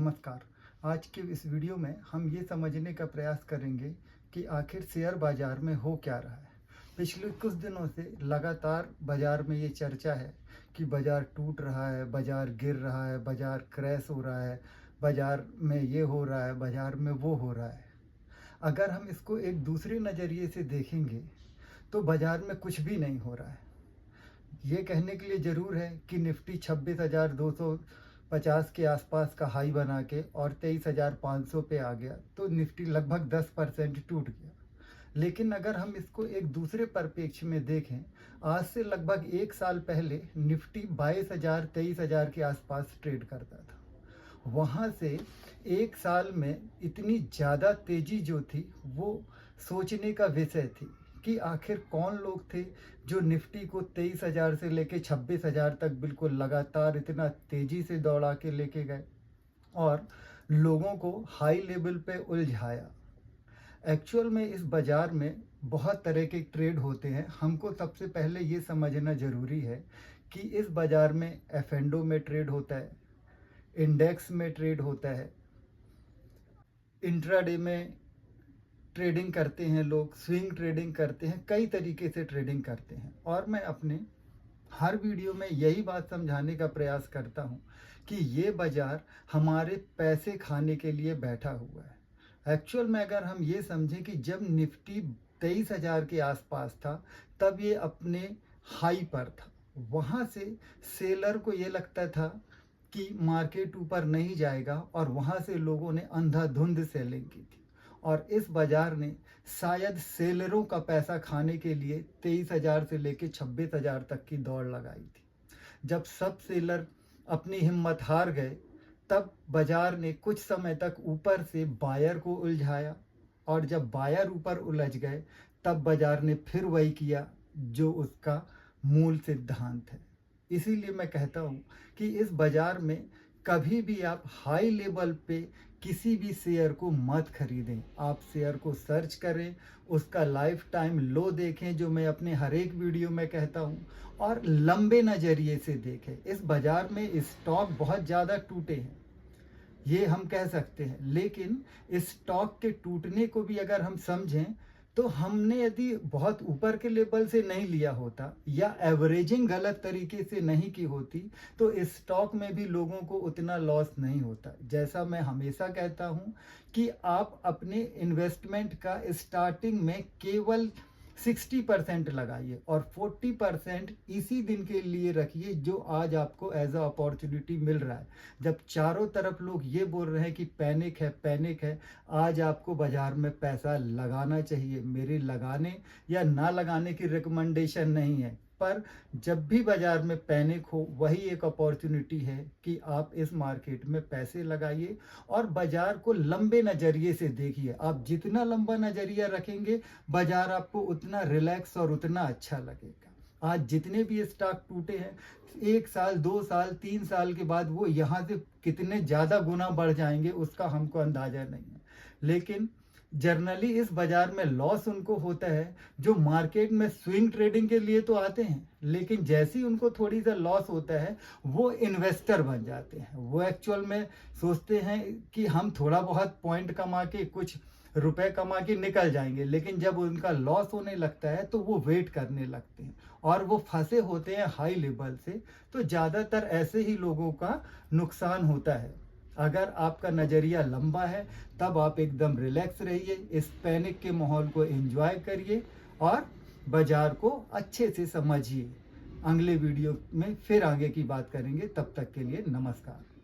नमस्कार। आज के इस वीडियो में हम ये समझने का प्रयास करेंगे कि आखिर शेयर बाज़ार में हो क्या रहा है। पिछले कुछ दिनों से लगातार बाज़ार में ये चर्चा है कि बाज़ार टूट रहा है, बाज़ार गिर रहा है, बाज़ार क्रैश हो रहा है, बाज़ार में ये हो रहा है, बाज़ार में वो हो रहा है। अगर हम इसको एक दूसरे नज़रिए से देखेंगे तो बाज़ार में कुछ भी नहीं हो रहा है। ये कहने के लिए ज़रूर है कि निफ्टी 26,250 के आसपास का हाई बना के और 23,500 पे आ गया, तो निफ्टी लगभग 10% टूट गया। लेकिन अगर हम इसको एक दूसरे परिप्रेक्ष्य में देखें, आज से लगभग एक साल पहले निफ्टी 22,000 23,000 के आसपास ट्रेड करता था। वहाँ से एक साल में इतनी ज़्यादा तेज़ी जो थी वो सोचने का विषय थी कि आखिर कौन लोग थे जो निफ्टी को 23,000 से लेके 26,000 तक बिल्कुल लगातार इतना तेज़ी से दौड़ा के लेके गए और लोगों को हाई लेवल पे उलझाया। एक्चुअल में इस बाज़ार में बहुत तरह के ट्रेड होते हैं। हमको सबसे पहले ये समझना ज़रूरी है कि इस बाज़ार में एफ&ओ में ट्रेड होता है, इंडेक्स में ट्रेड होता है, इंट्राडे में ट्रेडिंग करते हैं लोग, स्विंग ट्रेडिंग करते हैं, कई तरीके से ट्रेडिंग करते हैं। और मैं अपने हर वीडियो में यही बात समझाने का प्रयास करता हूं कि ये बाज़ार हमारे पैसे खाने के लिए बैठा हुआ है। एक्चुअल में अगर हम ये समझें कि जब निफ्टी 23,000 के आसपास था तब ये अपने हाई पर था। वहाँ से सेलर को ये लगता था कि मार्केट ऊपर नहीं जाएगा और वहाँ से लोगों ने अंधाधुंध सेलिंग की थी और इस बाज़ार ने शायद सेलरों का पैसा खाने के लिए 23,000 से लेकर 26,000 तक की दौड़ लगाई थी। जब सब सेलर अपनी हिम्मत हार गए तब बाज़ार ने कुछ समय तक ऊपर से बायर को उलझाया और जब बायर ऊपर उलझ गए तब बाज़ार ने फिर वही किया जो उसका मूल सिद्धांत है। इसीलिए मैं कहता हूँ कि इस बाज़ार में कभी भी आप हाई लेवल पे किसी भी शेयर को मत खरीदें। आप शेयर को सर्च करें, उसका लाइफ टाइम लो देखें, जो मैं अपने हर एक वीडियो में कहता हूं, और लंबे नज़रिए से देखें। इस बाज़ार में स्टॉक बहुत ज़्यादा टूटे हैं, ये हम कह सकते हैं, लेकिन इस स्टॉक के टूटने को भी अगर हम समझें तो हमने यदि बहुत ऊपर के लेवल से नहीं लिया होता या एवरेजिंग गलत तरीके से नहीं की होती तो इस स्टॉक में भी लोगों को उतना लॉस नहीं होता। जैसा मैं हमेशा कहता हूं कि आप अपने इन्वेस्टमेंट का स्टार्टिंग में केवल 60% लगाइए और 40% इसी दिन के लिए रखिए जो आज आपको एज अ अपॉर्चुनिटी मिल रहा है। जब चारों तरफ लोग ये बोल रहे हैं कि पैनिक है पैनिक है, आज आपको बाज़ार में पैसा लगाना चाहिए। मेरे लगाने या ना लगाने की रिकमेंडेशन नहीं है, पर जब भी बाज़ार में पैनिक हो वही एक अपॉर्चुनिटी है कि आप इस मार्केट में पैसे लगाइए और बाज़ार को लंबे नज़रिए से देखिए। आप जितना लंबा नज़रिया रखेंगे बाज़ार आपको उतना रिलैक्स और उतना अच्छा लगेगा। आज जितने भी स्टॉक टूटे हैं, 1 साल 2 साल 3 साल के बाद वो यहाँ से कितने ज़्यादा गुना बढ़ जाएंगे उसका हमको अंदाज़ा नहीं है। लेकिन जनरली इस बाज़ार में लॉस उनको होता है जो मार्केट में स्विंग ट्रेडिंग के लिए तो आते हैं, लेकिन जैसे ही उनको थोड़ी सा लॉस होता है वो इन्वेस्टर बन जाते हैं। वो एक्चुअल में सोचते हैं कि हम थोड़ा बहुत पॉइंट कमा के कुछ रुपए कमा के निकल जाएंगे, लेकिन जब उनका लॉस होने लगता है तो वो वेट करने लगते हैं और वो फंसे होते हैं हाई लेवल से। तो ज़्यादातर ऐसे ही लोगों का नुकसान होता है। अगर आपका नज़रिया लंबा है तब आप एकदम रिलैक्स रहिए, इस पैनिक के माहौल को एंजॉय करिए और बाज़ार को अच्छे से समझिए। अगले वीडियो में फिर आगे की बात करेंगे, तब तक के लिए नमस्कार।